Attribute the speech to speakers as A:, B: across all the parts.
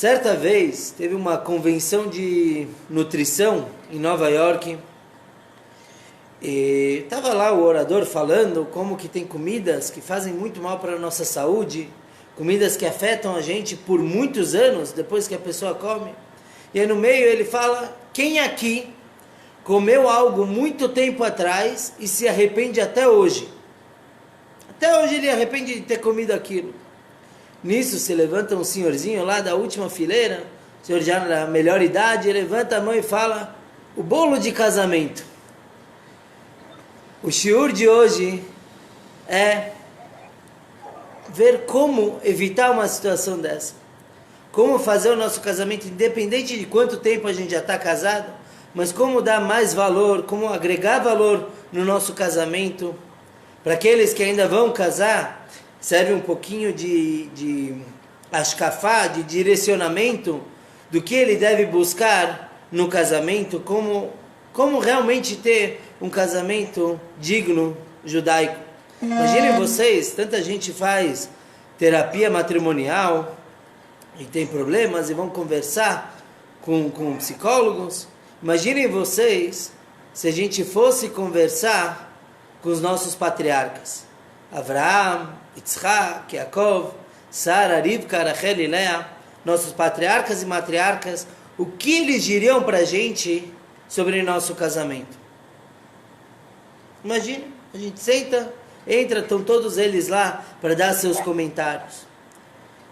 A: Certa vez, teve uma convenção de nutrição em Nova York. E estava lá o orador falando como que tem comidas que fazem muito mal para a nossa saúde, comidas que afetam a gente por muitos anos depois que a pessoa come. E aí no meio ele fala, quem aqui comeu algo muito tempo atrás e se arrepende até hoje? Até hoje ele arrepende de ter comido aquilo. Nisso se levanta um senhorzinho lá da última fileira, o senhor já na melhor idade, levanta a mão e fala, o bolo de casamento. O shiur de hoje é ver como evitar uma situação dessa. Como fazer o nosso casamento, independente de quanto tempo a gente já está casado, mas como dar mais valor, como agregar valor no nosso casamento. Para aqueles que ainda vão casar, serve um pouquinho de ashkafá, de direcionamento do que ele deve buscar no casamento, como realmente ter um casamento digno judaico. Imaginem vocês, tanta gente faz terapia matrimonial e tem problemas e vão conversar com psicólogos. Imaginem vocês se a gente fosse conversar com os nossos patriarcas. Avraham, Yitzhak, Yaakov, Sara, Rivka, Rachel e Leah, nossos patriarcas e matriarcas, o que eles diriam para a gente sobre nosso casamento? Imagina, a gente senta, entra, estão todos eles lá para dar seus comentários.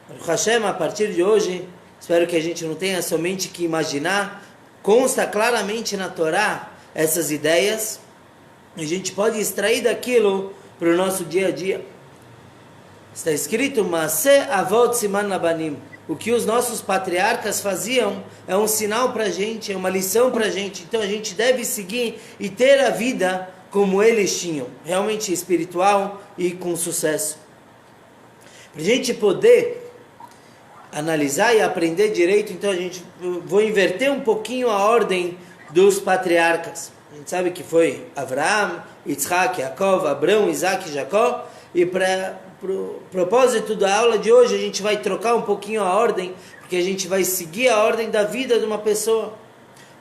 A: Baruch Hashem, a partir de hoje, espero que a gente não tenha somente que imaginar, consta claramente na Torá essas ideias, a gente pode extrair daquilo para o nosso dia a dia. Está escrito, Maaseh Avot Siman Labanim. O que os nossos patriarcas faziam é um sinal para a gente, é uma lição para a gente. Então a gente deve seguir e ter a vida como eles tinham, realmente espiritual e com sucesso. Para a gente poder analisar e aprender direito, então vou inverter um pouquinho a ordem dos patriarcas. A gente sabe que foi Avraham, Yitzhak, Yaakov, Abrão, Isaac e Jacó. E para o propósito da aula de hoje, a gente vai trocar um pouquinho a ordem, porque a gente vai seguir a ordem da vida de uma pessoa.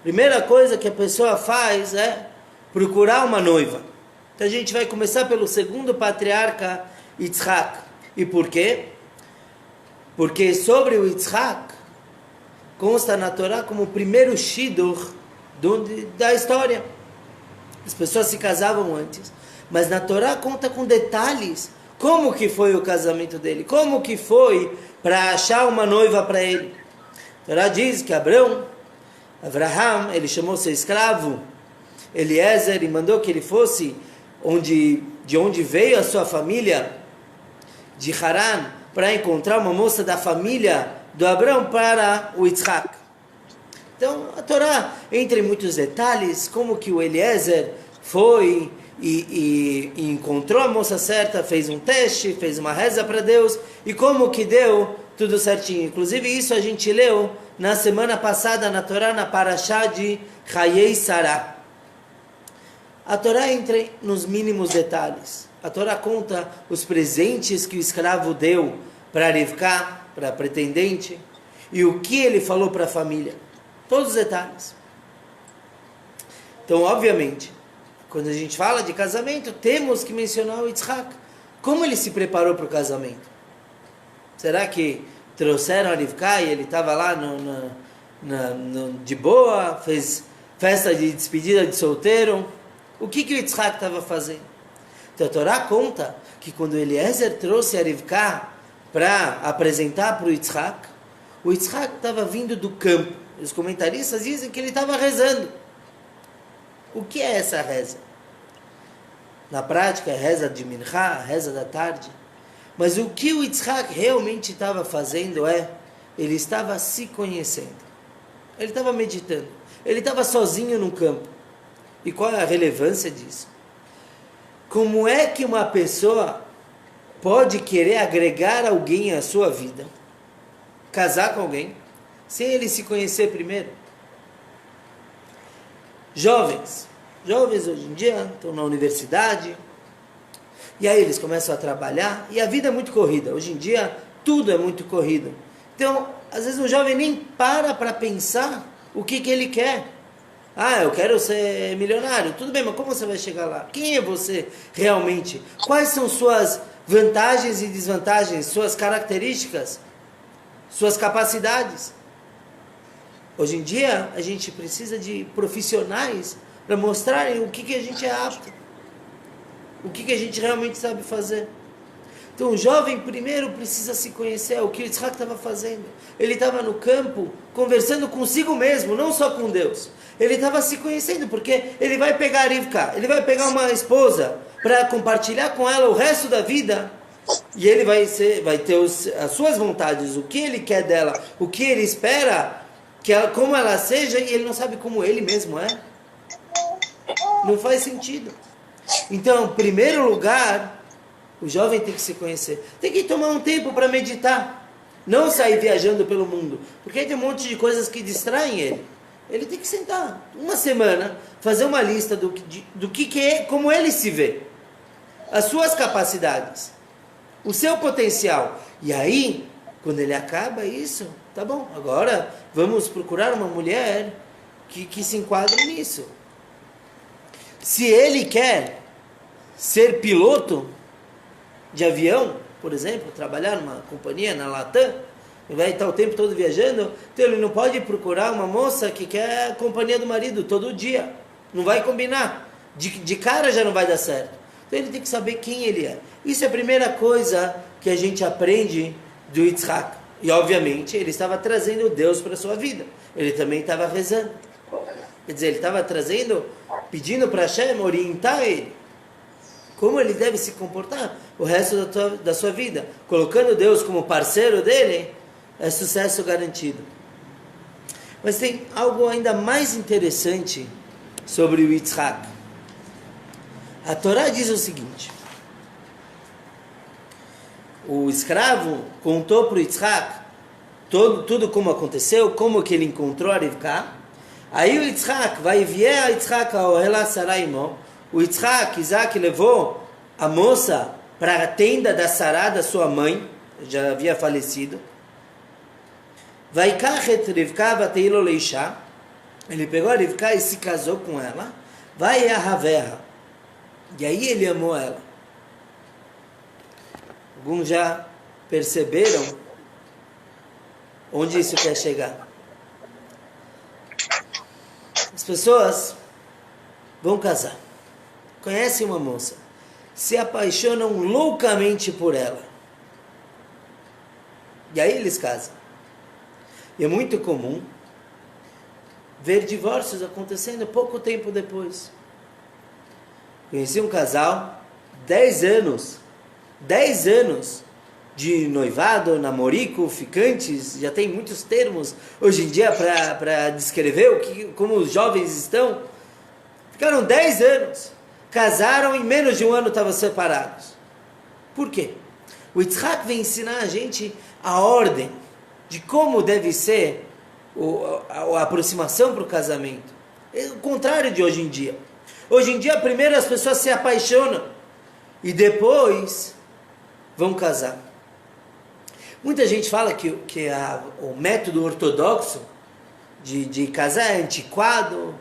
A: Primeira coisa que a pessoa faz é procurar uma noiva. Então a gente vai começar pelo segundo patriarca, Yitzhak. E por quê? Porque sobre o Yitzhak, consta na Torá como o primeiro shidur da história. As pessoas se casavam antes, mas na Torá conta com detalhes como que foi o casamento dele, como que foi para achar uma noiva para ele. A Torá diz que Avraham, ele chamou seu escravo Eliezer e mandou que ele fosse de onde veio a sua família, de Haran, para encontrar uma moça da família do Abrão para o Yitzhak. Então, a Torá entra em muitos detalhes, como que o Eliezer foi e encontrou a moça certa, fez um teste, fez uma reza para Deus, e como que deu tudo certinho. Inclusive, isso a gente leu na semana passada na Torá, na Parashá de Chayei Sará. A Torá entra nos mínimos detalhes. A Torá conta os presentes que o escravo deu para Rivka, para a pretendente, e o que ele falou para a família. Todos os detalhes. Então, obviamente, quando a gente fala de casamento, temos que mencionar o Yitzhak. Como ele se preparou para o casamento? Será que trouxeram a Rivka e ele estava lá de boa, fez festa de despedida de solteiro? O que o Yitzhak estava fazendo? Então, a Torá conta que quando Eliezer trouxe a Rivka para apresentar para o Yitzhak estava vindo do campo. Os comentaristas dizem que ele estava rezando. O que é essa reza? Na prática é reza de Minchá, reza da tarde. Mas o que o Yitzhak realmente estava fazendo ele estava se conhecendo. Ele estava meditando. Ele estava sozinho no campo. E qual é a relevância disso? Como é que uma pessoa pode querer agregar alguém à sua vida, casar com alguém, sem ele se conhecer primeiro? Jovens hoje em dia estão na universidade, e aí eles começam a trabalhar, e a vida é muito corrida. Hoje em dia tudo é muito corrido. Então às vezes o jovem nem para pensar o que ele quer. Ah, eu quero ser milionário. Tudo bem, mas como você vai chegar lá? Quem é você realmente? Quais são suas vantagens e desvantagens, suas características, suas capacidades? Hoje em dia, a gente precisa de profissionais para mostrarem o que a gente é apto, o que a gente realmente sabe fazer. Então, o jovem primeiro precisa se conhecer, o que o Yitzhak estava fazendo. Ele estava no campo, conversando consigo mesmo, não só com Deus. Ele estava se conhecendo, porque ele vai pegar a Rivka, ele vai pegar uma esposa para compartilhar com ela o resto da vida, e ele vai ter as suas vontades, o que ele quer dela, o que ele espera, como ela seja, e ele não sabe como ele mesmo é. Não faz sentido. Então, em primeiro lugar, o jovem tem que se conhecer. Tem que tomar um tempo para meditar. Não sair viajando pelo mundo. Porque tem um monte de coisas que distraem ele. Ele tem que sentar uma semana, fazer uma lista do que é, como ele se vê. As suas capacidades. O seu potencial. E aí, quando ele acaba isso, tá bom, agora vamos procurar uma mulher que se enquadre nisso. Se ele quer ser piloto de avião, por exemplo, trabalhar numa companhia, na Latam, ele vai estar o tempo todo viajando, então ele não pode procurar uma moça que quer a companhia do marido todo dia. Não vai combinar. De cara já não vai dar certo. Então ele tem que saber quem ele é. Isso é a primeira coisa que a gente aprende do Yitzhak. E obviamente ele estava trazendo Deus para a sua vida. Ele também estava rezando. Quer dizer, ele estava pedindo para Hashem orientar ele. Como ele deve se comportar o resto da sua vida. Colocando Deus como parceiro dele, é sucesso garantido. Mas tem algo ainda mais interessante sobre o Yitzhak. A Torá diz o seguinte: o escravo contou para o Yitzhak tudo como aconteceu, como que ele encontrou a Rivka. Aí o Yitzhak vai enviar a Yitzhak ao Ela Saraimo. O Yitzhak, Isaac, levou a moça para a tenda da Sará, da sua mãe, já havia falecido. Vai kachet Rivka vateilo leisha. Ele pegou a Rivka e se casou com ela. Vai a Haverra. E aí ele amou ela. Alguns já perceberam onde isso quer chegar. As pessoas vão casar. Conhecem uma moça. Se apaixonam loucamente por ela. E aí eles casam. E é muito comum ver divórcios acontecendo pouco tempo depois. Conheci um casal, 10 anos de noivado, namorico, ficantes, já tem muitos termos hoje em dia para descrever como os jovens estão. Ficaram 10 anos, casaram e em menos de um ano estavam separados. Por quê? O Yitzhak vem ensinar a gente a ordem de como deve ser a aproximação para o casamento. É o contrário de hoje em dia. Hoje em dia, primeiro as pessoas se apaixonam e depois vão casar. Muita gente fala que o método ortodoxo de casar é antiquado,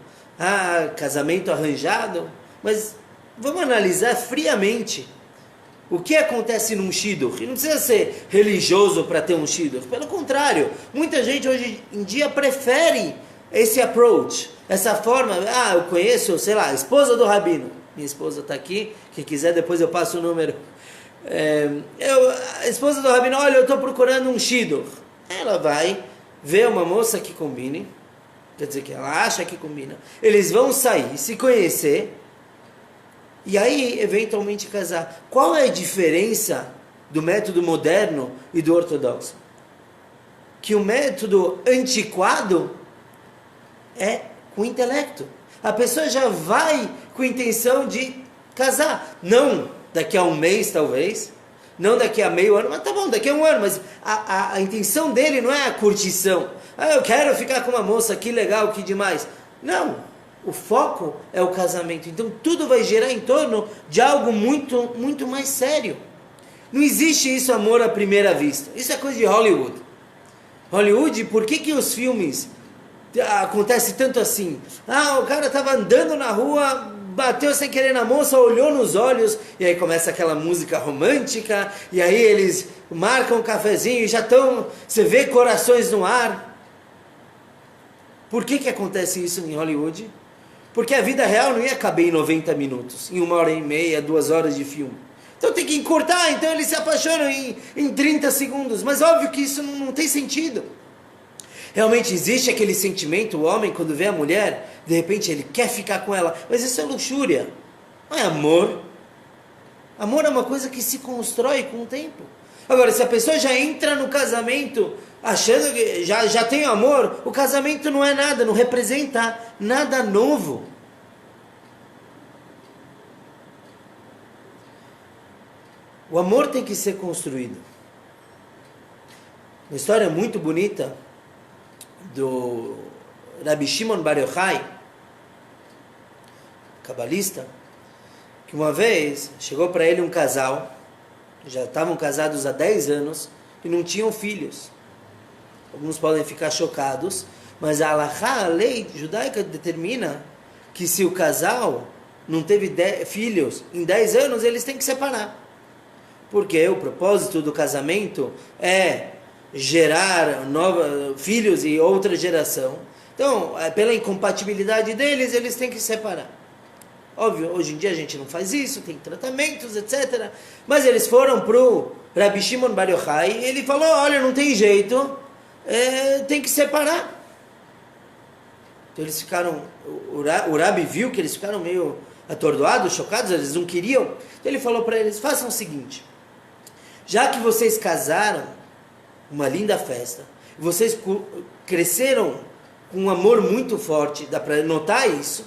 A: casamento arranjado, mas vamos analisar friamente o que acontece num shidduch. E não precisa ser religioso para ter um shidduch. Pelo contrário, muita gente hoje em dia prefere esse approach, essa forma. Eu conheço, sei lá, a esposa do rabino. Minha esposa está aqui, quem quiser depois eu passo o número. A esposa do rabino, olha, eu estou procurando um shidduch. Ela vai ver uma moça que combine, quer dizer que ela acha que combina. Eles vão sair, se conhecer, e aí eventualmente casar. Qual é a diferença do método moderno e do ortodoxo? Que o método antiquado é com intelecto. A pessoa já vai com a intenção de casar. Não daqui a um mês, talvez. Não daqui a meio ano. Mas tá bom, daqui a um ano. Mas a intenção dele não é a curtição. Eu quero ficar com uma moça, que legal, que demais. Não. O foco é o casamento. Então tudo vai girar em torno de algo muito, muito mais sério. Não existe isso, amor à primeira vista. Isso é coisa de Hollywood. Hollywood, por que os filmes acontecem tanto assim? O cara estava andando na rua, bateu sem querer na moça, olhou nos olhos, e aí começa aquela música romântica, e aí eles marcam um cafezinho e já estão, você vê corações no ar. Por que acontece isso em Hollywood? Porque a vida real não ia caber em 90 minutos, em 1h30, 2 horas de filme. Então tem que encurtar, então eles se apaixonam em 30 segundos. Mas óbvio que isso não tem sentido. Realmente existe aquele sentimento, o homem quando vê a mulher, de repente ele quer ficar com ela. Mas isso é luxúria, não é amor. Amor é uma coisa que se constrói com o tempo. Agora, se a pessoa já entra no casamento achando que já tem amor, o casamento não é nada, não representa nada novo. O amor tem que ser construído. Uma história muito bonita do Rabbi Shimon Bar Yochai, cabalista, que uma vez chegou para ele um casal, já estavam casados há 10 anos e não tinham filhos. Alguns podem ficar chocados, mas a halakha, a lei judaica, determina que se o casal não teve filhos em 10 anos, eles têm que separar. Porque o propósito do casamento é gerar filhos e outra geração. Então, pela incompatibilidade deles, eles têm que separar. Óbvio, hoje em dia a gente não faz isso, tem tratamentos, etc. Mas eles foram para o Rabbi Shimon Bar Yochai e ele falou, olha, não tem jeito, tem que separar. Então eles ficaram, o Rabbi viu que eles ficaram meio atordoados, chocados, eles não queriam. Então ele falou para eles, façam o seguinte, já que vocês casaram, uma linda festa, vocês cresceram com um amor muito forte, dá para notar isso,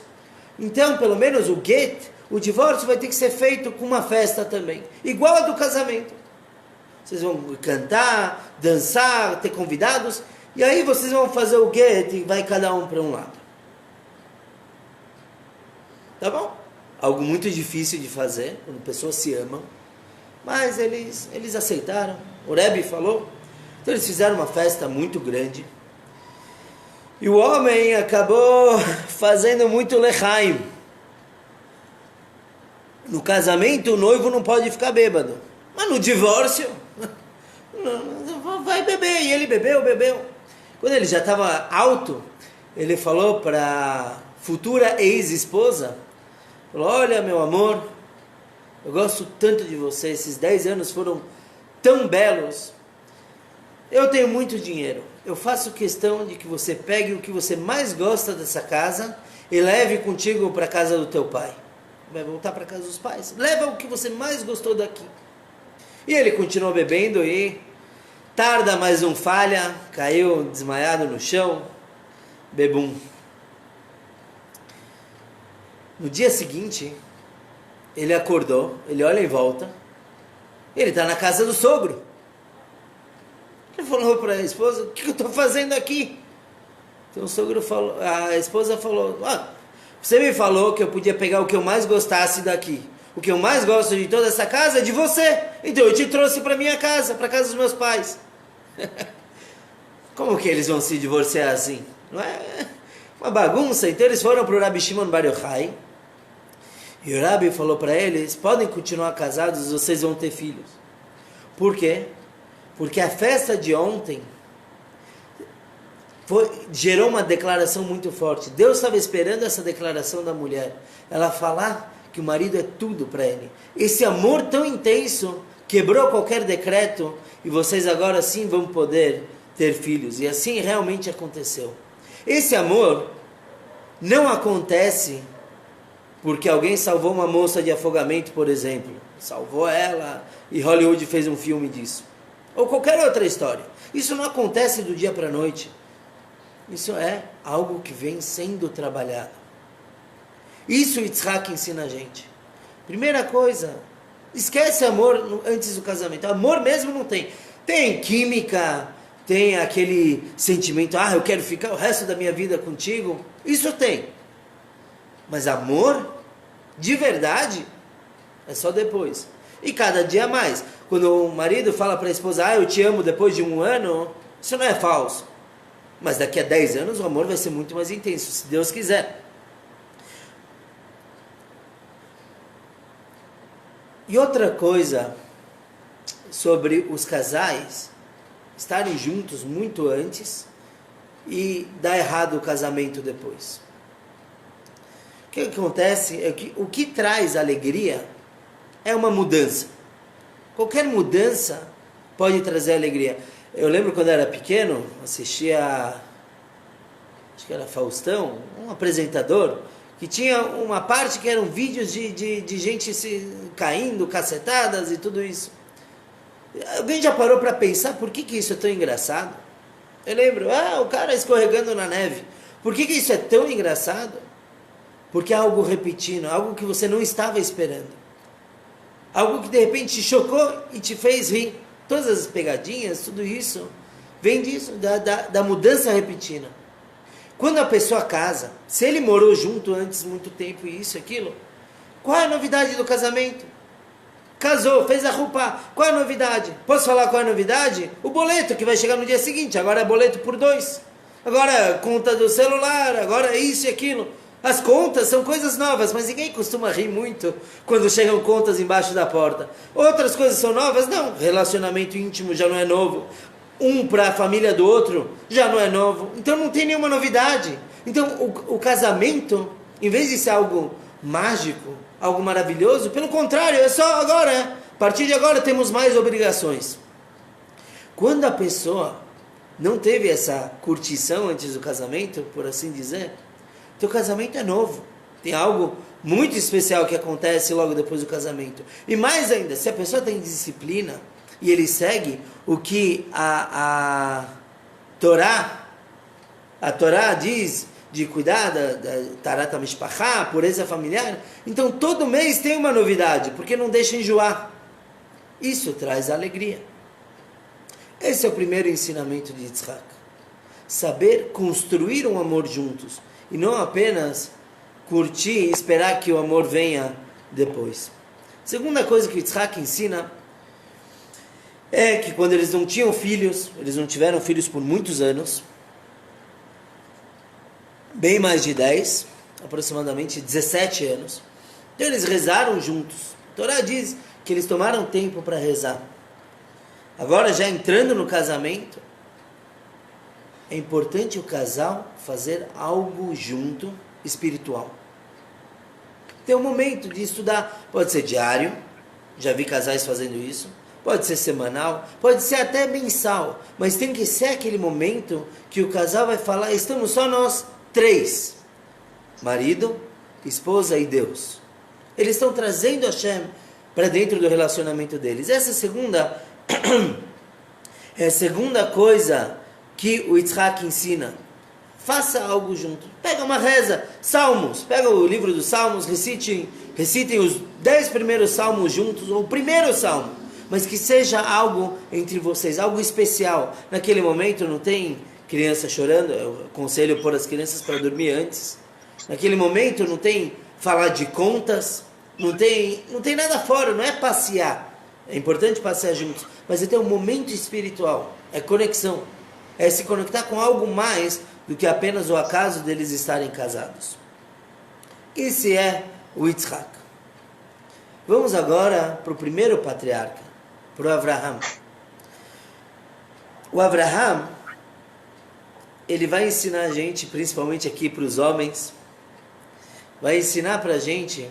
A: então pelo menos o get, o divórcio vai ter que ser feito com uma festa também, igual a do casamento. Vocês vão cantar, dançar, ter convidados, e aí vocês vão fazer o get e vai cada um para um lado. Tá bom? Algo muito difícil de fazer, quando pessoas se amam, mas eles aceitaram. O Rebbe falou. Então eles fizeram uma festa muito grande. E o homem acabou fazendo muito lechaim. No casamento o noivo não pode ficar bêbado. Mas no divórcio, vai beber. E ele bebeu. Quando ele já estava alto, ele falou para a futura ex-esposa, falou, olha meu amor, eu gosto tanto de você, esses 10 anos foram tão belos. Eu tenho muito dinheiro. Eu faço questão de que você pegue o que você mais gosta dessa casa e leve contigo para a casa do teu pai. Vai voltar para a casa dos pais. Leva o que você mais gostou daqui. E ele continuou bebendo e tarda, mas não falha. Caiu desmaiado no chão. Bebum. No dia seguinte, ele acordou, ele olha em volta. Ele está na casa do sogro. Ele falou para a esposa, o que eu estou fazendo aqui? Então o sogro falou, a esposa falou, você me falou que eu podia pegar o que eu mais gostasse daqui. O que eu mais gosto de toda essa casa é de você. Então eu te trouxe para minha casa, para a casa dos meus pais. Como que eles vão se divorciar assim? Não é uma bagunça? Então eles foram para o Rabbi Shimon Bar Yochai. E o Rabbi falou para eles, podem continuar casados, vocês vão ter filhos. Por quê? Porque a festa de ontem gerou uma declaração muito forte. Deus estava esperando essa declaração da mulher. Ela falar que o marido é tudo para ele. Esse amor tão intenso quebrou qualquer decreto e vocês agora sim vão poder ter filhos. E assim realmente aconteceu. Esse amor não acontece porque alguém salvou uma moça de afogamento, por exemplo. Salvou ela e Hollywood fez um filme disso. Ou qualquer outra história. Isso não acontece do dia para a noite. Isso é algo que vem sendo trabalhado. Isso Yitzhak ensina a gente. Primeira coisa, esquece amor antes do casamento. Amor mesmo não tem. Tem química, tem aquele sentimento, eu quero ficar o resto da minha vida contigo. Isso tem. Mas amor, de verdade, é só depois. E cada dia mais. Quando o marido fala para a esposa, eu te amo depois de 1 ano, Isso não é falso. Mas daqui a 10 anos o amor vai ser muito mais intenso, se Deus quiser. E outra coisa sobre os casais estarem juntos muito antes e dar errado o casamento depois. O que acontece é que o que traz alegria é uma mudança. Qualquer mudança pode trazer alegria. Eu lembro quando eu era pequeno, assistia, acho que era Faustão, um apresentador, que tinha uma parte que eram vídeos de gente se caindo, cacetadas e tudo isso. Alguém já parou para pensar por que isso é tão engraçado? Eu lembro, o cara escorregando na neve. Por que isso é tão engraçado? Porque é algo repetindo, algo que você não estava esperando. Algo que de repente te chocou e te fez rir. Todas as pegadinhas, tudo isso, vem disso, da mudança repetida. Quando a pessoa casa, se ele morou junto antes muito tempo e isso, aquilo, qual é a novidade do casamento? Casou, fez a roupa, qual é a novidade? Posso falar qual é a novidade? O boleto que vai chegar no dia seguinte, agora é boleto por 2. Agora conta do celular, agora isso e aquilo. As contas são coisas novas, mas ninguém costuma rir muito quando chegam contas embaixo da porta. Outras coisas são novas? Não, relacionamento íntimo já não é novo. Um para a família do outro já não é novo. Então não tem nenhuma novidade. Então o casamento, em vez de ser algo mágico, algo maravilhoso, pelo contrário, é só agora. A partir de agora temos mais obrigações. Quando a pessoa não teve essa curtição antes do casamento, por assim dizer, teu casamento é novo. Tem algo muito especial que acontece logo depois do casamento. E mais ainda, se a pessoa tem disciplina e ele segue o que a Torá diz de cuidar da Tarat HaMishpachá, pureza familiar, então todo mês tem uma novidade, porque não deixa enjoar. Isso traz alegria. Esse é o primeiro ensinamento de Yitzhak. Saber construir um amor juntos. E não apenas curtir e esperar que o amor venha depois. Segunda coisa que Yitzhak ensina é que quando eles não tinham filhos, eles não tiveram filhos por muitos anos, bem mais de 10, aproximadamente 17 anos, então eles rezaram juntos. A Torá diz que eles tomaram tempo para rezar. Agora, já entrando no casamento, é importante o casal fazer algo junto, espiritual. Tem um momento de estudar, pode ser diário, já vi casais fazendo isso, pode ser semanal, pode ser até mensal, mas tem que ser aquele momento que o casal vai falar, estamos só nós 3, marido, esposa e Deus. Eles estão trazendo Hashem para dentro do relacionamento deles. Essa é a segunda coisa que o Yitzhak ensina. Faça algo junto. Pega uma reza, salmos, pega o livro dos salmos, recitem os 10 primeiros salmos juntos, ou o primeiro salmo, mas que seja algo entre vocês, algo especial. Naquele momento não tem criança chorando, eu aconselho pôr as crianças para dormir antes. Naquele momento não tem falar de contas, não tem nada fora, não é passear. É importante passear juntos, mas é ter um momento espiritual, é conexão. É se conectar com algo mais do que apenas o acaso deles estarem casados. Esse é o Yitzhak. Vamos agora para o primeiro patriarca, para o Avraham. O Avraham, ele vai ensinar a gente, principalmente aqui para os homens, vai ensinar para a gente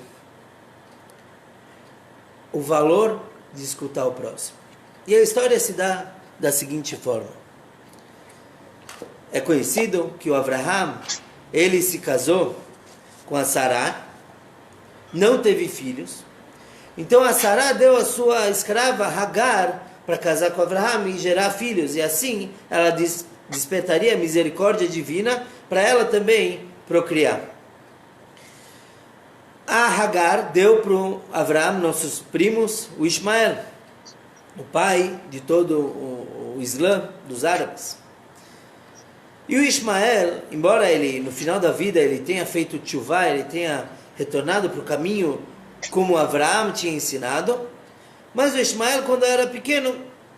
A: o valor de escutar o próximo. E a história se dá da seguinte forma. É conhecido que o Avraham, ele se casou com a Sará, não teve filhos. Então a Sará deu a sua escrava Hagar para casar com o Avraham e gerar filhos. E assim ela despertaria a misericórdia divina para ela também procriar. A Hagar deu para o Avraham, nossos primos, o Ismael, o pai de todo o Islã dos árabes. E o Ismael, embora ele, no final da vida, ele tenha feito tchuvá, ele tenha retornado para o caminho como Avraham tinha ensinado, mas o Ismael, quando era pequeno,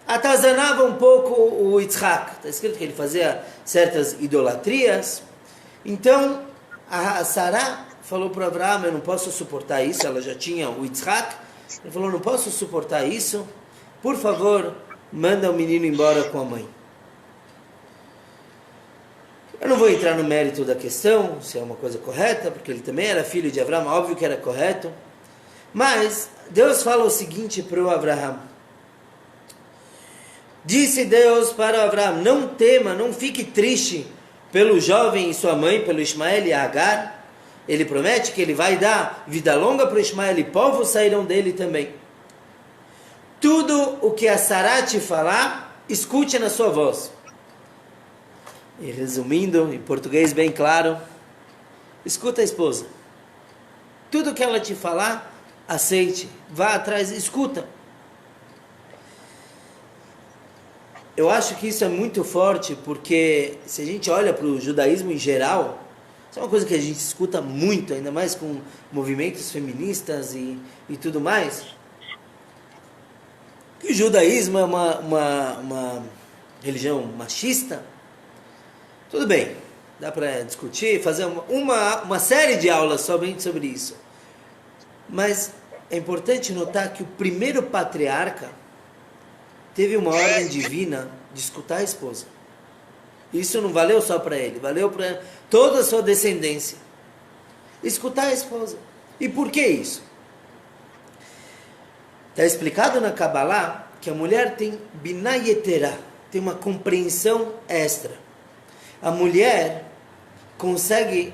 A: atazanava um pouco o Yitzhak. Está escrito que ele fazia certas idolatrias. Então, a Sará falou para Abraão, eu não posso suportar isso. Ela já tinha o Yitzhak. Ele falou, não posso suportar isso. Por favor, manda o menino embora com a mãe. Eu não vou entrar no mérito da questão, se é uma coisa correta, porque ele também era filho de Abraão, óbvio que era correto. Mas Deus fala o seguinte para o Abraão. Disse Deus para Abraão, não tema, não fique triste pelo jovem e sua mãe, pelo Ismael e Agar. Ele promete que ele vai dar vida longa para o Ismael e povos sairão dele também. Tudo o que a Sará te falar, escute na sua voz. E resumindo, em português bem claro, escuta a esposa. Tudo que ela te falar, aceite, vá atrás, escuta. Eu acho que isso é muito forte, porque se a gente olha para o judaísmo em geral, isso é uma coisa que a gente escuta muito, ainda mais com movimentos feministas e tudo mais. Que o judaísmo é uma religião machista. Tudo bem, dá para discutir, fazer uma série de aulas somente sobre isso. Mas é importante notar que o primeiro patriarca teve uma ordem divina de escutar a esposa. Isso não valeu só para ele, valeu para toda a sua descendência. Escutar a esposa. E por que isso? Está explicado na Kabbalah que a mulher tem Binah Yeterah, tem uma compreensão extra. A mulher consegue,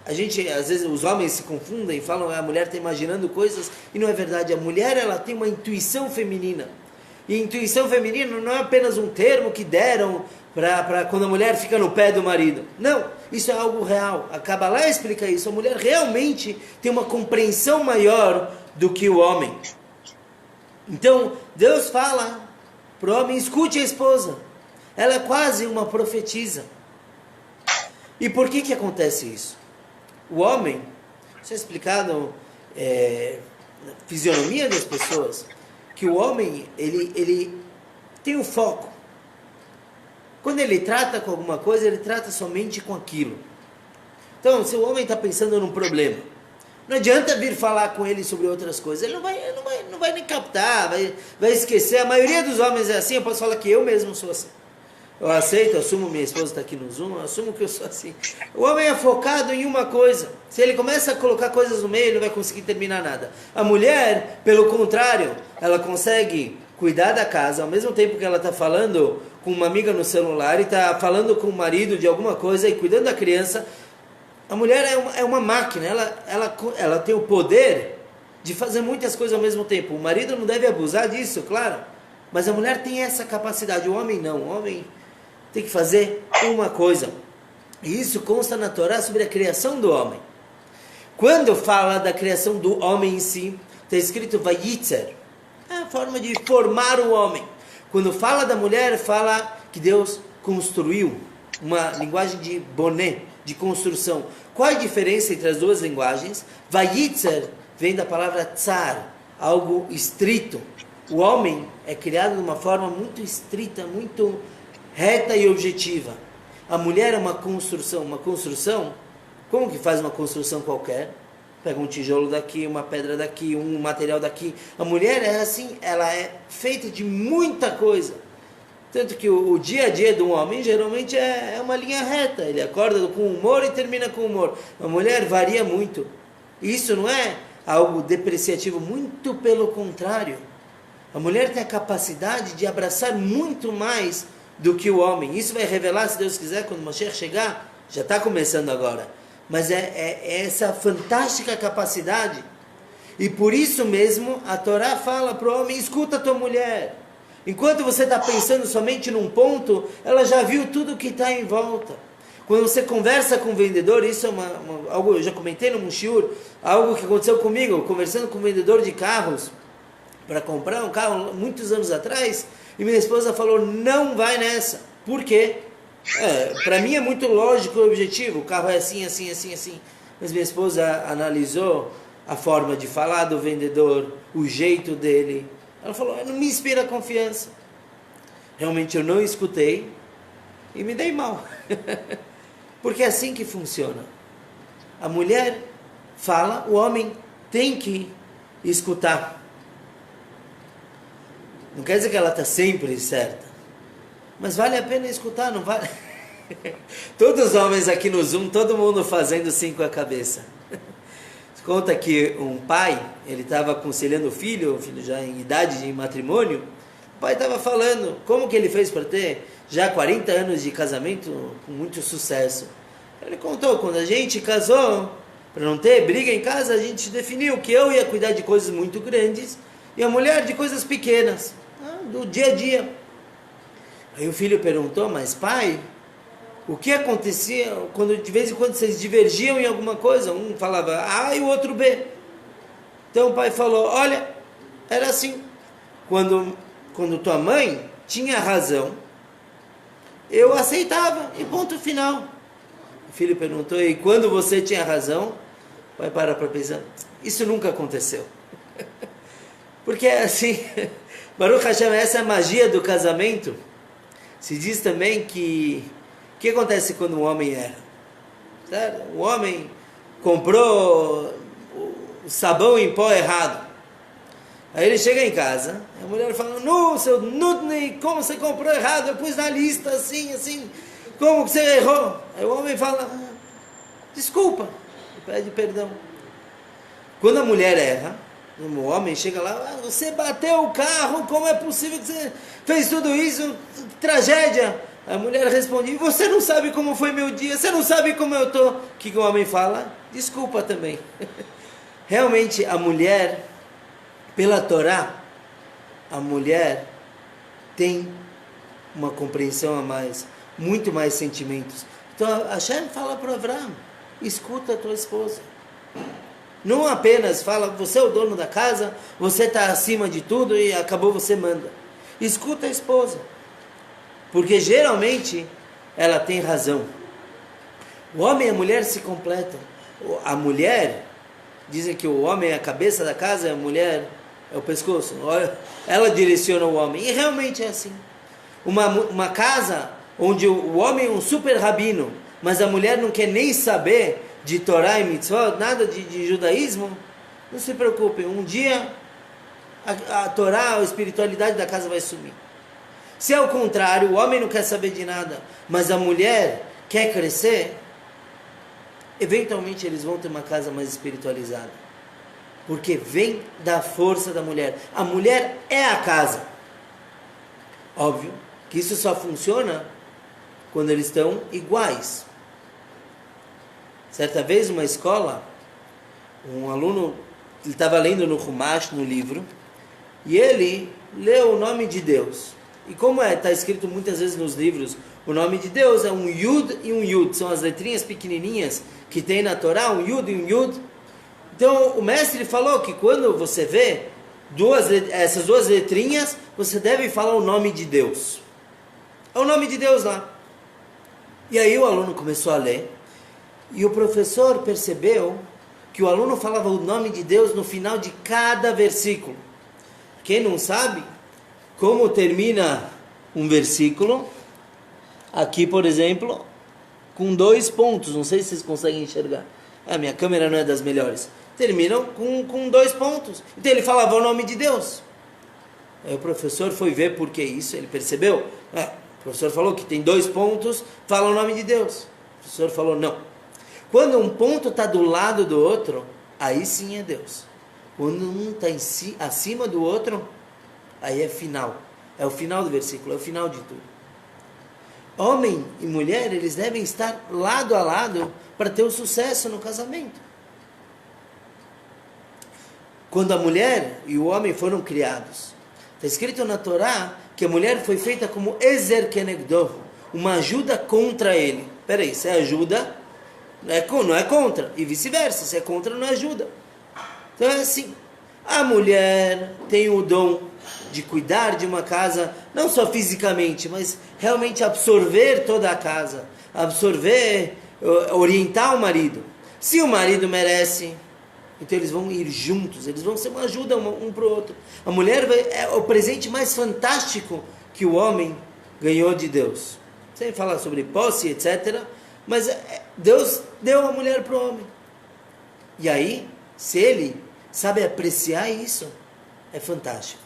A: às vezes os homens se confundem e falam que a mulher está imaginando coisas, e não é verdade. A mulher, ela tem uma intuição feminina. E intuição feminina não é apenas um termo que deram para quando a mulher fica no pé do marido. Não, isso é algo real. A Kabbalah explica isso. A mulher realmente tem uma compreensão maior do que o homem. Então, Deus fala para o homem, escute a esposa. Ela é quase uma profetisa. E por que acontece isso? O homem, isso é explicado na fisionomia das pessoas, que o homem, ele tem um foco. Quando ele trata com alguma coisa, ele trata somente com aquilo. Então, se o homem está pensando num problema, não adianta vir falar com ele sobre outras coisas, ele não vai nem captar, vai esquecer. A maioria dos homens é assim, eu posso falar que eu mesmo sou assim. Eu aceito, assumo, minha esposa está aqui no Zoom, eu assumo que eu sou assim. O homem é focado em uma coisa. Se ele começa a colocar coisas no meio, ele não vai conseguir terminar nada. A mulher, pelo contrário, ela consegue cuidar da casa, ao mesmo tempo que ela está falando com uma amiga no celular e está falando com o marido de alguma coisa e cuidando da criança. A mulher é uma máquina, ela tem o poder de fazer muitas coisas ao mesmo tempo. O marido não deve abusar disso, claro, mas a mulher tem essa capacidade, o homem não. O homem tem que fazer uma coisa. E isso consta na Torá sobre a criação do homem. Quando fala da criação do homem em si, está escrito Vayitzer. É a forma de formar o homem. Quando fala da mulher, fala que Deus construiu. Uma linguagem de boné, de construção. Qual a diferença entre as duas linguagens? Vayitzer vem da palavra tsar, algo estrito. O homem é criado de uma forma muito estrita, muito reta e objetiva. A mulher é uma construção. Uma construção, como que faz uma construção qualquer? Pega um tijolo daqui, uma pedra daqui, um material daqui. A mulher é assim, ela é feita de muita coisa. Tanto que o dia a dia de um homem geralmente é uma linha reta. Ele acorda com humor e termina com humor. A mulher varia muito. Isso não é algo depreciativo, muito pelo contrário. A mulher tem a capacidade de abraçar muito mais do que o homem. Isso vai revelar, se Deus quiser, quando o Mashiach chegar. Já está começando agora. Mas é essa fantástica capacidade. E por isso mesmo a Torá fala para o homem, escuta a tua mulher. Enquanto você está pensando somente num ponto, ela já viu tudo que está em volta. Quando você conversa com o vendedor, isso é algo, eu já comentei no Mushiur, algo que aconteceu comigo, conversando com um vendedor de carros, para comprar um carro muitos anos atrás, e minha esposa falou, não vai nessa. Por quê? Para mim é muito lógico e objetivo, o carro é assim, assim, assim, assim. Mas minha esposa analisou a forma de falar do vendedor, o jeito dele. Ela falou, não me inspira confiança. Realmente eu não escutei e me dei mal. Porque é assim que funciona. A mulher fala, o homem tem que escutar. Não quer dizer que ela está sempre certa. Mas vale a pena escutar, não vale? Todos os homens aqui no Zoom, todo mundo fazendo sim com a cabeça. Conta que um pai, ele estava aconselhando o filho já em idade de matrimônio. O pai estava falando como que ele fez para ter já 40 anos de casamento com muito sucesso. Ele contou, quando a gente casou, para não ter briga em casa, a gente definiu que eu ia cuidar de coisas muito grandes e a mulher de coisas pequenas, do dia a dia. Aí o filho perguntou, mas pai, o que acontecia quando de vez em quando vocês divergiam em alguma coisa? Um falava A e o outro B. Então o pai falou, olha, era assim. Quando tua mãe tinha razão, eu aceitava e ponto final. O filho perguntou, e quando você tinha razão? O pai para pensar, isso nunca aconteceu. Porque é assim, Baruch Hashem, essa é a magia do casamento. Se diz também que o que acontece quando um homem erra? Certo? O homem comprou o sabão em pó errado. Aí ele chega em casa, a mulher fala, não, seu Nudney, como você comprou errado? Eu pus na lista assim, assim, como que você errou? Aí o homem fala, desculpa, pede perdão. Quando a mulher erra, o homem chega lá, você bateu o carro, como é possível que você fez tudo isso? Tragédia. A mulher responde, você não sabe como foi meu dia, você não sabe como eu estou. O que o homem fala? Desculpa também. Realmente a mulher, pela Torá, a mulher tem uma compreensão a mais, muito mais sentimentos. Então Hashem fala para Avraham, escuta a tua esposa. Não apenas fala, você é o dono da casa, você está acima de tudo e acabou, você manda. Escuta a esposa. Porque geralmente ela tem razão. O homem e a mulher se completam. A mulher, dizem que o homem é a cabeça da casa, a mulher é o pescoço. Ela direciona o homem. E realmente é assim. Uma casa onde o homem é um super rabino, mas a mulher não quer nem saber de Torá e Mitzvot, nada de judaísmo, não se preocupem. Um dia a Torá, a espiritualidade da casa vai sumir. Se é o contrário, o homem não quer saber de nada, mas a mulher quer crescer, eventualmente eles vão ter uma casa mais espiritualizada. Porque vem da força da mulher. A mulher é a casa. Óbvio que isso só funciona quando eles estão iguais. Certa vez, numa escola, um aluno estava lendo no Humash, no livro, e ele leu o nome de Deus. E como está escrito muitas vezes nos livros, o nome de Deus é um Yud e um Yud, são as letrinhas pequenininhas que tem na Torá, um Yud e um Yud. Então o mestre falou que quando você vê essas duas letrinhas, você deve falar o nome de Deus. É o nome de Deus lá. E aí o aluno começou a ler, e o professor percebeu que o aluno falava o nome de Deus no final de cada versículo. Quem não sabe como termina um versículo, aqui por exemplo, com 2 pontos, não sei se vocês conseguem enxergar, a minha câmera não é das melhores, terminam com 2 pontos, então ele falava o nome de Deus. Aí o professor foi ver por que isso, ele percebeu, o professor falou que tem 2 pontos, fala o nome de Deus. O professor falou, não, quando um ponto está do lado do outro, aí sim é Deus. Quando um está acima do outro, aí é final. É o final do versículo, é o final de tudo. Homem e mulher, eles devem estar lado a lado para ter o sucesso no casamento. Quando a mulher e o homem foram criados, está escrito na Torá que a mulher foi feita como Ezer Kenegdo, uma ajuda contra ele. Peraí, se é ajuda, não é contra, e vice-versa, se é contra, não ajuda. Então é assim, a mulher tem o dom de cuidar de uma casa, não só fisicamente, mas realmente absorver toda a casa, absorver, orientar o marido. Se o marido merece, então eles vão ir juntos, eles vão ser uma ajuda um para o outro. A mulher é o presente mais fantástico que o homem ganhou de Deus. Sem falar sobre posse, etc. Mas Deus deu a mulher para o homem. E aí, se ele sabe apreciar isso, é fantástico.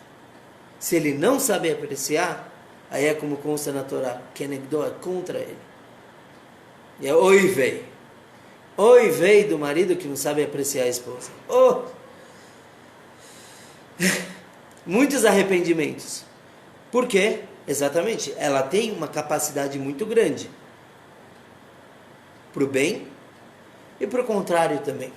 A: Se ele não sabe apreciar, aí é como consta na Torá, Kenegdo é contra ele. E é oi veio do marido que não sabe apreciar a esposa. Oh! Muitos arrependimentos. Por quê? Exatamente, ela tem uma capacidade muito grande para o bem e para o contrário também.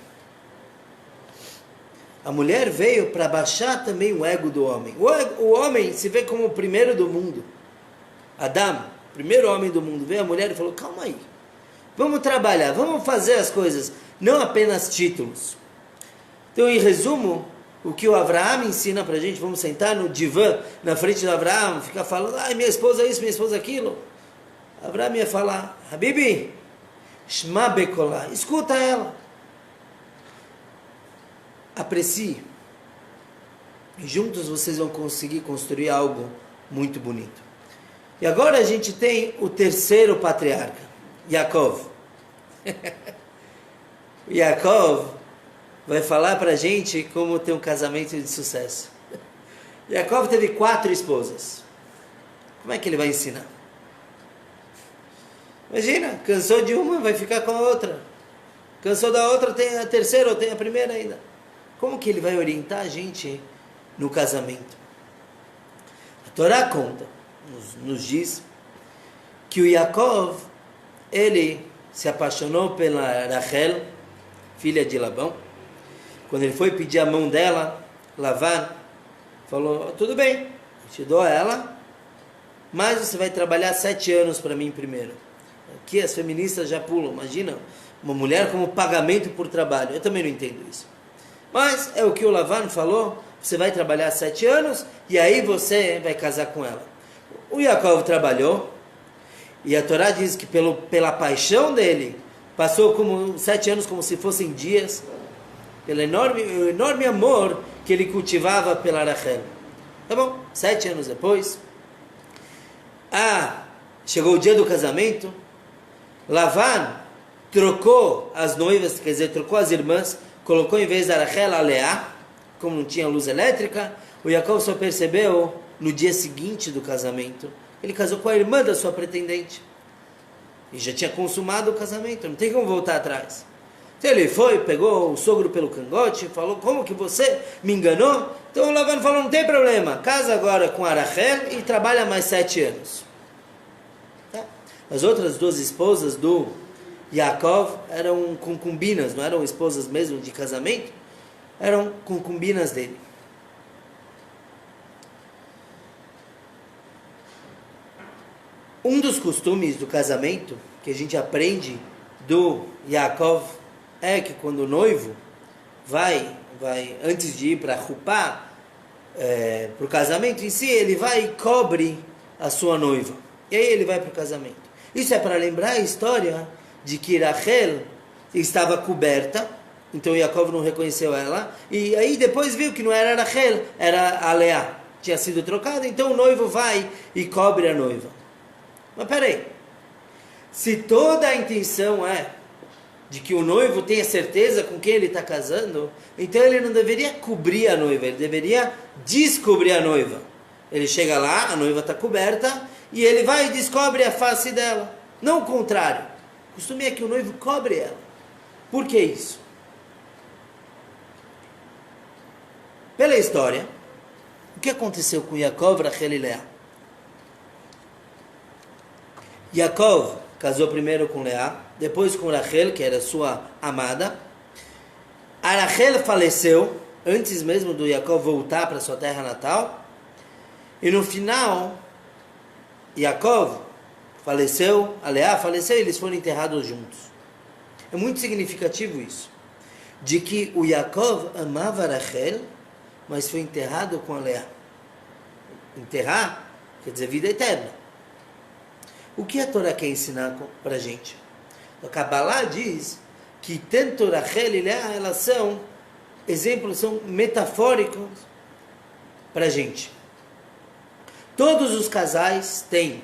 A: A mulher veio para baixar também o ego do homem. O homem se vê como o primeiro do mundo. Adão, primeiro homem do mundo, veio a mulher e falou, calma aí, vamos trabalhar, vamos fazer as coisas, não apenas títulos. Então, em resumo, o que o Avraham ensina para a gente, vamos sentar no divã, na frente do Avraham, ficar falando, minha esposa isso, minha esposa aquilo. Avraham ia falar, Habibi, Shma Bekolah, escuta ela. Aprecie. E juntos vocês vão conseguir construir algo muito bonito. E agora a gente tem o terceiro patriarca, Yaakov. Yaakov vai falar para a gente como ter um casamento de sucesso. Yaakov teve 4 esposas. Como é que ele vai ensinar? Imagina, cansou de uma, vai ficar com a outra. Cansou da outra, tem a terceira ou tem a primeira ainda. Como que ele vai orientar a gente no casamento? A Torá conta, nos diz, que o Yaakov, ele se apaixonou pela Rachel, filha de Labão. Quando ele foi pedir a mão dela, Lavan falou, tudo bem, te dou ela, mas você vai trabalhar 7 anos para mim primeiro. Aqui as feministas já pulam, imagina, uma mulher como pagamento por trabalho. Eu também não entendo isso. Mas é o que o Lavan falou, você vai trabalhar 7 anos e aí você vai casar com ela. O Yaakov trabalhou e a Torá diz que pela paixão dele, passou como 7 anos como se fossem dias, pelo enorme amor que ele cultivava pela Rachel. Tá bom, 7 anos depois, chegou o dia do casamento, Lavan trocou as noivas, quer dizer, trocou as irmãs, colocou em vez da Rachel a Leá, como não tinha luz elétrica, o Yaakov só percebeu no dia seguinte do casamento. Ele casou com a irmã da sua pretendente. E já tinha consumado o casamento, não tem como voltar atrás. Então ele foi, pegou o sogro pelo cangote, falou, como que você me enganou? Então o Lavan falou, não tem problema, casa agora com a Rachel e trabalha mais 7 anos. Tá? As outras 2 esposas do Yaakov eram concubinas, não eram esposas mesmo de casamento, eram concubinas dele. Um dos costumes do casamento que a gente aprende do Yaakov é que quando o noivo vai antes de ir para Chupá, para o casamento em si, ele vai e cobre a sua noiva. E aí ele vai para o casamento. Isso é para lembrar a história de que Rachel estava coberta, então Yaakov não reconheceu ela, e aí depois viu que não era Rachel, era a Leá, tinha sido trocada, então o noivo vai e cobre a noiva. Mas peraí, se toda a intenção é de que o noivo tenha certeza com quem ele está casando, então ele não deveria cobrir a noiva, ele deveria descobrir a noiva. Ele chega lá, a noiva está coberta, e ele vai e descobre a face dela. Não o contrário. O costume é que o noivo cobre ela. Por que isso? Pela história, o que aconteceu com Yaakov, Rachel e Leá? Yaakov casou primeiro com Leá, depois com Rachel, que era sua amada. A Rachel faleceu, antes mesmo do Yaakov voltar para sua terra natal. E no final, Yaakov faleceu, a Leá faleceu, e eles foram enterrados juntos. É muito significativo isso, de que o Yaakov amava Rachel, mas foi enterrado com a Leá. Enterrar quer dizer vida eterna. O que a Torá quer ensinar para a gente? A Kabbalah diz que tanto Rachel e Leá, elas são exemplos, são metafóricos para a gente. Todos os casais têm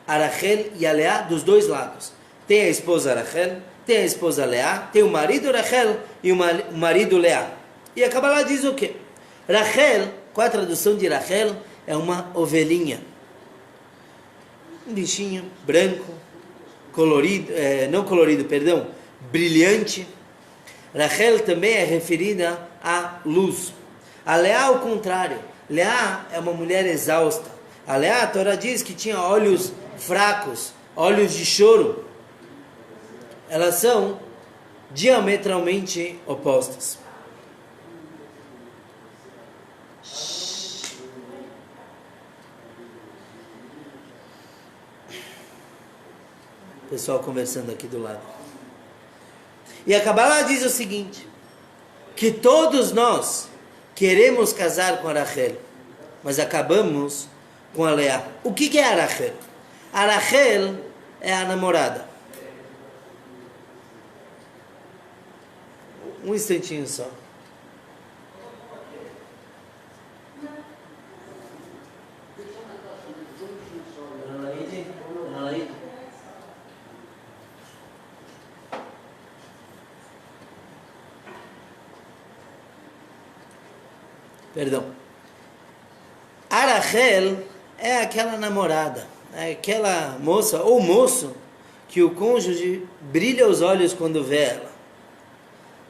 A: a Rachel e a Leá dos dois lados. Tem a esposa Rachel, tem a esposa Leá, tem o marido Rachel e o marido Leá. E a Kabbalah diz o quê? Rachel, qual a tradução de Rachel? É uma ovelhinha. Um bichinho branco, colorido, não colorido, perdão, brilhante. Rachel também é referida à luz. A Leá, ao contrário. Leá é uma mulher exausta. A Leá, a Torá diz que tinha olhos fracos, olhos de choro. Elas são diametralmente opostas. Pessoal conversando aqui do lado. E a Kabbalah diz o seguinte, que todos nós queremos casar com a Rachel, mas acabamos com a Leá. O que é a Rachel? A Rachel é a namorada. Um instantinho só. Perdão. A Rachel é aquela namorada, é aquela moça ou moço que o cônjuge brilha os olhos quando vê ela.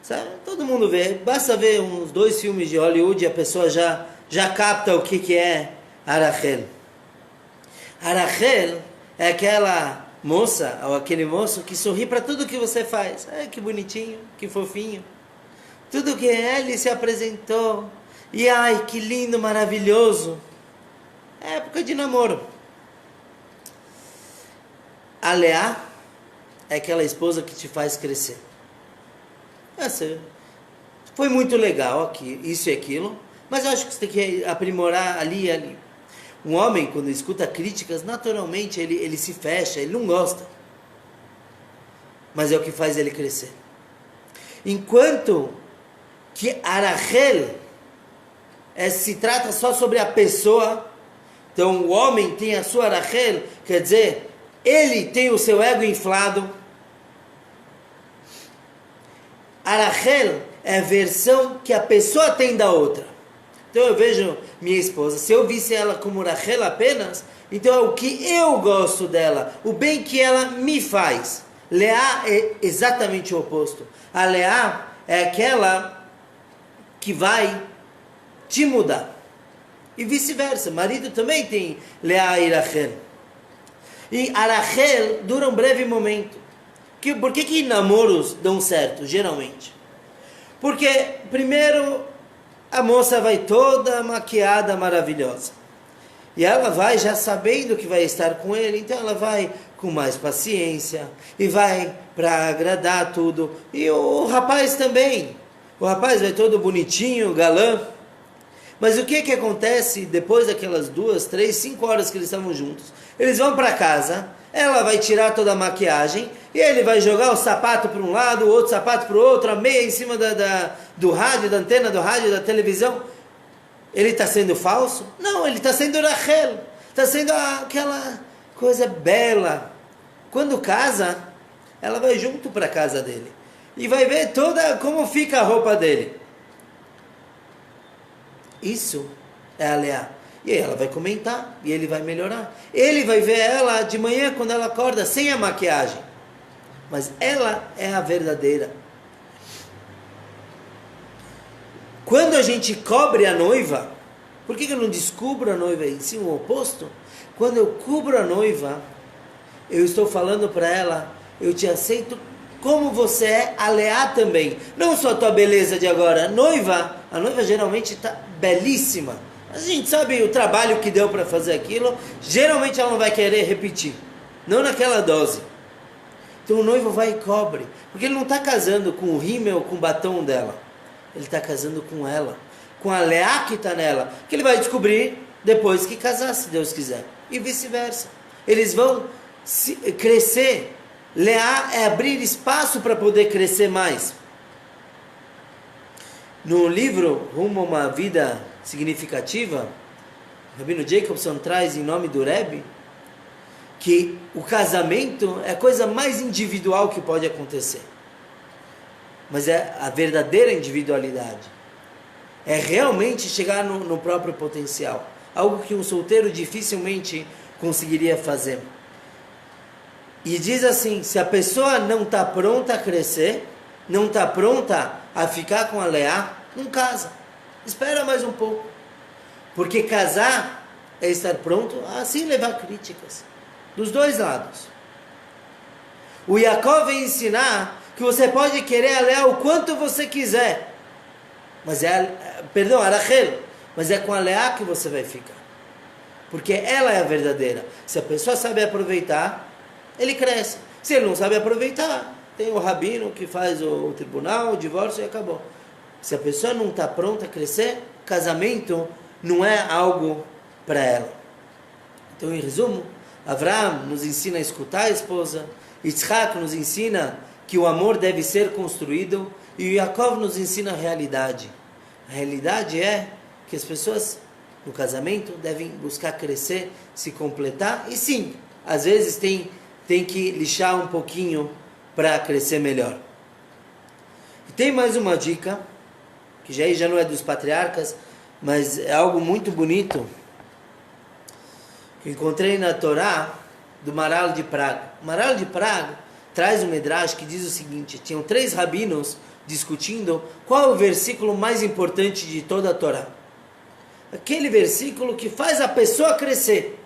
A: Sabe? Todo mundo vê. Basta ver uns 2 filmes de Hollywood e a pessoa já capta o que é a Rachel. A Rachel é aquela moça ou aquele moço que sorri para tudo que você faz. Que bonitinho, que fofinho. Tudo que ele se apresentou. E ai, que lindo, maravilhoso. É época de namoro. A Leá é aquela esposa que te faz crescer. Essa foi muito legal aqui, isso e aquilo, mas eu acho que você tem que aprimorar ali e ali. Um homem, quando escuta críticas, naturalmente ele se fecha, ele não gosta. Mas é o que faz ele crescer. Enquanto que a Rachel se trata só sobre a pessoa, então o homem tem a sua Rachel, quer dizer, ele tem o seu ego inflado. A Rachel é a versão que a pessoa tem da outra. Então eu vejo minha esposa, se eu visse ela como Rachel apenas, então é o que eu gosto dela, o bem que ela me faz. Leá é exatamente o oposto. A Leá é aquela que vai te mudar. E vice-versa, marido também tem Leá e Rachel. E a Rachel dura um breve momento. Por que namoros dão certo, geralmente? Porque, primeiro, a moça vai toda maquiada, maravilhosa. E ela vai já sabendo que vai estar com ele, então ela vai com mais paciência, e vai para agradar tudo. E o rapaz também. O rapaz vai todo bonitinho, galã. Mas o que acontece depois daquelas 2, 3, 5 horas que eles estavam juntos? Eles vão para casa, ela vai tirar toda a maquiagem, e ele vai jogar o sapato para um lado, o outro sapato para o outro, a meia em cima do rádio, da antena do rádio, da televisão. Ele está sendo falso? Não, ele está sendo Rachel. Está sendo aquela coisa bela. Quando casa, ela vai junto para a casa dele. E vai ver toda como fica a roupa dele. Isso é a Leá. E aí ela vai comentar, e ele vai melhorar. Ele vai ver ela de manhã quando ela acorda, sem a maquiagem. Mas ela é a verdadeira. Quando a gente cobre a noiva, por que eu não descubro a noiva e sim o oposto? Quando eu cubro a noiva, eu estou falando para ela, eu te aceito como você é, a Leá também. Não só a tua beleza de agora. A noiva geralmente está belíssima. A gente sabe o trabalho que deu para fazer aquilo. Geralmente ela não vai querer repetir. Não naquela dose. Então o noivo vai e cobre. Porque ele não está casando com o rímel, com o batom dela. Ele está casando com ela. Com a Leá que está nela. Que ele vai descobrir depois que casar, se Deus quiser. E vice-versa. Eles vão crescer. Leá é abrir espaço para poder crescer mais. No livro Rumo a uma Vida Significativa, Rabino Jacobson traz em nome do Rebbe que o casamento é a coisa mais individual que pode acontecer. Mas é a verdadeira individualidade. É realmente chegar no próprio potencial. Algo que um solteiro dificilmente conseguiria fazer. E diz assim, se a pessoa não está pronta a crescer, não está pronta a ficar com a Leá, não casa. Espera mais um pouco. Porque casar é estar pronto a sim levar críticas. Dos dois lados. O Yaakov vem ensinar que você pode querer a Leá o quanto você quiser. Mas a Rachel, mas é com a Leá que você vai ficar. Porque ela é a verdadeira. Se a pessoa sabe aproveitar, ele cresce. Se ele não sabe aproveitar, tem o rabino que faz o tribunal, o divórcio e acabou. Se a pessoa não está pronta a crescer, casamento não é algo para ela. Então, em resumo, Avraham nos ensina a escutar a esposa, Yitzhak nos ensina que o amor deve ser construído e Yaakov nos ensina a realidade. A realidade é que as pessoas no casamento devem buscar crescer, se completar e sim, às vezes tem que lixar um pouquinho para crescer melhor. E tem mais uma dica, que já não é dos patriarcas, mas é algo muito bonito, que encontrei na Torá do Maral de Praga. O Maral de Praga traz um Midrash que diz o seguinte, tinham 3 rabinos discutindo qual é o versículo mais importante de toda a Torá. Aquele versículo que faz a pessoa crescer,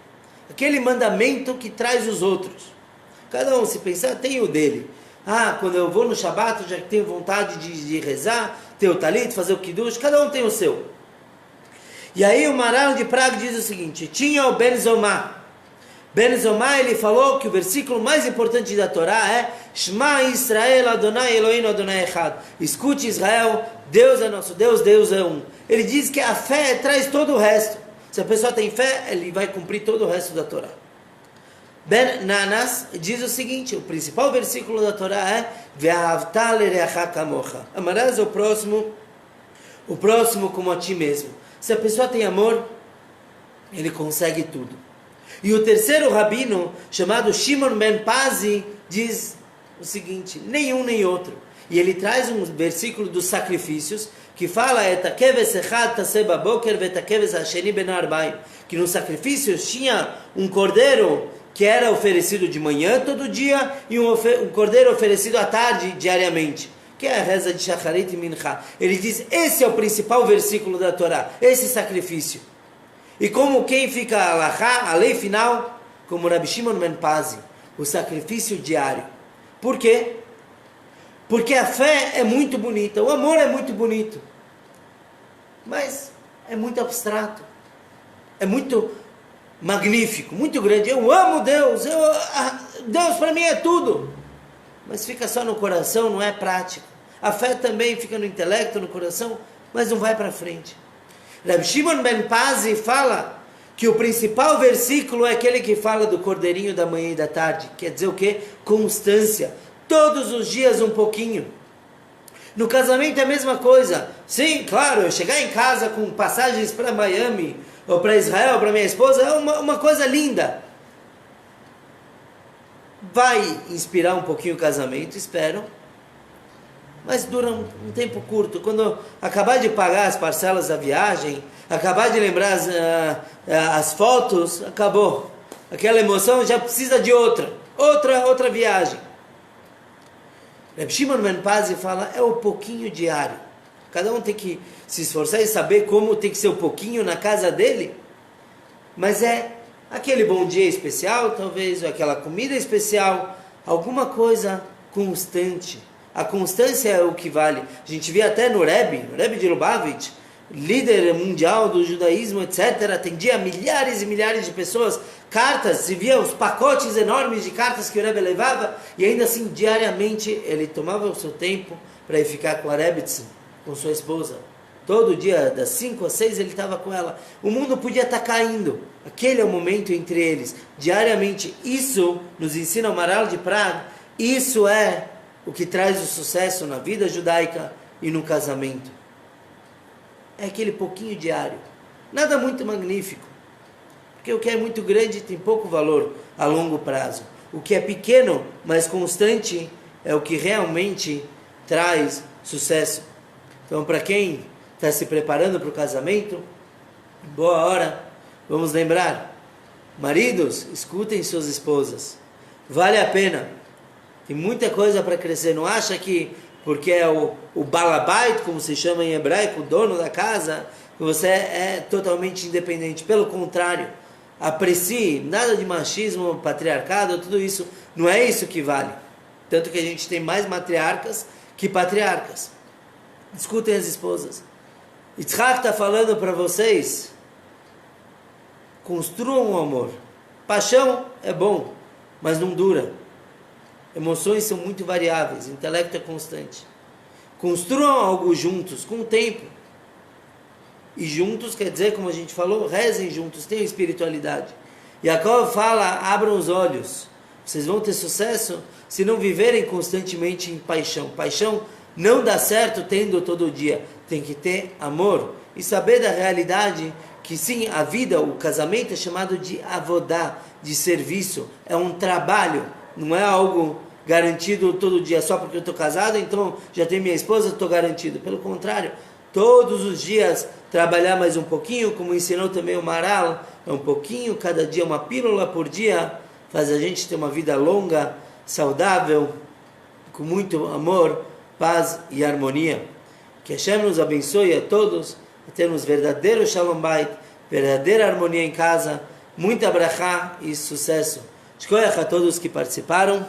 A: aquele mandamento que traz os outros. Cada um, se pensar, tem o dele. Quando eu vou no Shabat, eu já tenho vontade de rezar, ter o talit, fazer o kiddush, cada um tem o seu. E aí o Maral de Praga diz o seguinte, tinha o Ben Zomá. Ben Zomá, ele falou que o versículo mais importante da Torá é Shema Israel Adonai Eloheinu Adonai Echad. Escute Israel, Deus é nosso Deus, Deus é um. Ele diz que a fé traz todo o resto. Se a pessoa tem fé, ele vai cumprir todo o resto da Torá. Ben Nanas diz o seguinte, o principal versículo da Torá é Ve'ahavta lereacha kamocha. Amarás o próximo como a ti mesmo. Se a pessoa tem amor, ele consegue tudo. E o terceiro rabino, chamado Shimon ben Pazi, diz o seguinte, nenhum nem outro. E ele traz um versículo dos sacrifícios, que fala, que nos sacrifícios tinha um cordeiro que era oferecido de manhã todo dia, e um cordeiro oferecido à tarde, diariamente, que é a reza de Shacharit e Mincha. Ele diz, esse é o principal versículo da Torá, esse sacrifício. E como quem fica a lei final, como Rabbi Shimon ben Pazi, o sacrifício diário. Por quê? Porque a fé é muito bonita, o amor é muito bonito, mas é muito abstrato, é muito magnífico, muito grande. Eu amo Deus, Deus para mim é tudo, mas fica só no coração, não é prático. A fé também fica no intelecto, no coração, mas não vai para frente. Rabbi Shimon ben Pazi fala que o principal versículo é aquele que fala do cordeirinho da manhã e da tarde. Quer dizer o quê? Constância. Todos os dias um pouquinho. No casamento é a mesma coisa. Sim, claro, eu chegar em casa com passagens para Miami, ou para Israel, para minha esposa, é uma coisa linda. Vai inspirar um pouquinho o casamento, espero. Mas dura um tempo curto. Quando acabar de pagar as parcelas da viagem, acabar de lembrar as fotos, acabou. Aquela emoção já precisa de outra viagem. Rabbi Shimon ben Pazi fala, é o pouquinho diário. Cada um tem que se esforçar e saber como tem que ser o pouquinho na casa dele. Mas é aquele bom dia especial, talvez, ou aquela comida especial, alguma coisa constante. A constância é o que vale. A gente vê até no Rebbe de Lubavitch, líder mundial do judaísmo, etc., atendia milhares e milhares de pessoas, cartas, se via os pacotes enormes de cartas que o Rebbe levava, e ainda assim, diariamente, ele tomava o seu tempo para ir ficar com a Rebbetzin, com sua esposa. Todo dia, das 5 às 6, ele estava com ela. O mundo podia estar caindo. Aquele é o momento entre eles. Diariamente, isso nos ensina o Maral de Praga. Isso é o que traz o sucesso na vida judaica e no casamento. É aquele pouquinho diário. Nada muito magnífico. Porque o que é muito grande tem pouco valor a longo prazo. O que é pequeno, mas constante, é o que realmente traz sucesso. Então, para quem está se preparando para o casamento, boa hora, vamos lembrar. Maridos, escutem suas esposas. Vale a pena. Tem muita coisa para crescer. Não acha que porque é o balabait, como se chama em hebraico, o dono da casa, que você é totalmente independente. Pelo contrário, aprecie, nada de machismo, patriarcado, tudo isso. Não é isso que vale. Tanto que a gente tem mais matriarcas que patriarcas. Escutem as esposas. Yitzhak está falando para vocês, construam o amor. Paixão é bom, mas não dura. Emoções são muito variáveis, intelecto é constante. Construam algo juntos, com o tempo. E juntos quer dizer, como a gente falou, rezem juntos, tenham espiritualidade. Yaakov fala, abram os olhos. Vocês vão ter sucesso se não viverem constantemente em paixão. Paixão não dá certo tendo todo dia. Tem que ter amor e saber da realidade que sim, a vida, o casamento é chamado de avodá, de serviço. É um trabalho, não é algo garantido todo dia. Só porque eu estou casado, então já tenho minha esposa, estou garantido. Pelo contrário, todos os dias trabalhar mais um pouquinho, como ensinou também o Maral, é um pouquinho, cada dia uma pílula por dia, faz a gente ter uma vida longa, saudável, com muito amor, paz e harmonia. Que Hashem nos abençoe a todos, a termos verdadeiro Shalom Bait, verdadeira harmonia em casa, muita brachá e sucesso. Shkoyach a todos que participaram.